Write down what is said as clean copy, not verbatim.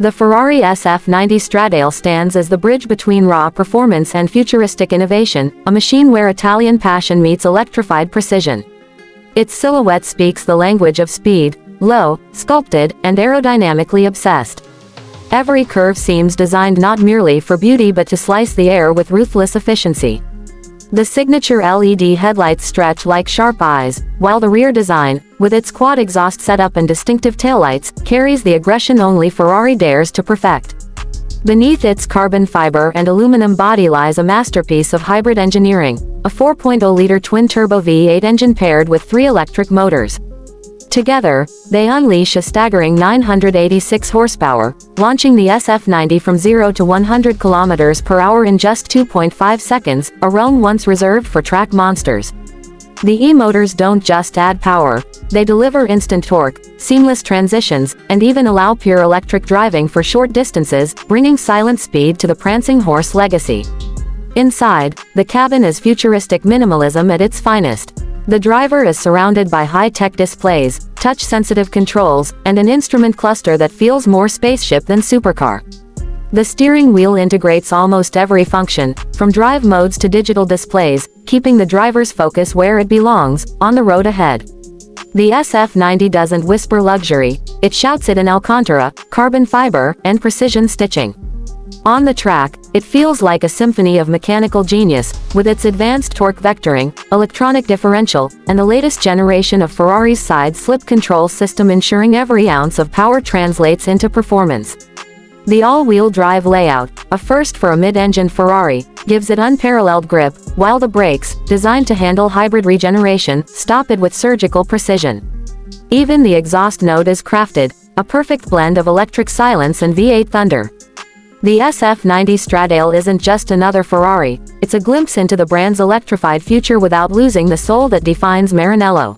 The Ferrari SF90 Stradale stands as the bridge between raw performance and futuristic innovation, a machine where Italian passion meets electrified precision. Its silhouette speaks the language of speed, low, sculpted, and aerodynamically obsessed. Every curve seems designed not merely for beauty but to slice the air with ruthless efficiency. The signature LED headlights stretch like sharp eyes, while the rear design, with its quad exhaust setup and distinctive taillights, carries the aggression only Ferrari dares to perfect. Beneath its carbon fiber and aluminum body lies a masterpiece of hybrid engineering, a 4.0-liter twin-turbo V8 engine paired with 3 electric motors. Together, they unleash a staggering 986 horsepower, launching the SF90 from 0 to 100 km per hour in just 2.5 seconds, a realm once reserved for track monsters. The e-motors don't just add power, they deliver instant torque, seamless transitions, and even allow pure electric driving for short distances, bringing silent speed to the prancing horse legacy. Inside, the cabin is futuristic minimalism at its finest. The driver is surrounded by high-tech displays, touch-sensitive controls, and an instrument cluster that feels more spaceship than supercar. The steering wheel integrates almost every function, from drive modes to digital displays, keeping the driver's focus where it belongs, on the road ahead. The SF90 doesn't whisper luxury, it shouts it in Alcantara, carbon fiber, and precision stitching. On the track, it feels like a symphony of mechanical genius, with its advanced torque vectoring, electronic differential, and the latest generation of Ferrari's side-slip control system ensuring every ounce of power translates into performance. The all-wheel drive layout, a first for a mid-engine Ferrari, gives it unparalleled grip, while the brakes, designed to handle hybrid regeneration, stop it with surgical precision. Even the exhaust note is crafted, a perfect blend of electric silence and V8 thunder. The SF90 Stradale isn't just another Ferrari, it's a glimpse into the brand's electrified future without losing the soul that defines Maranello.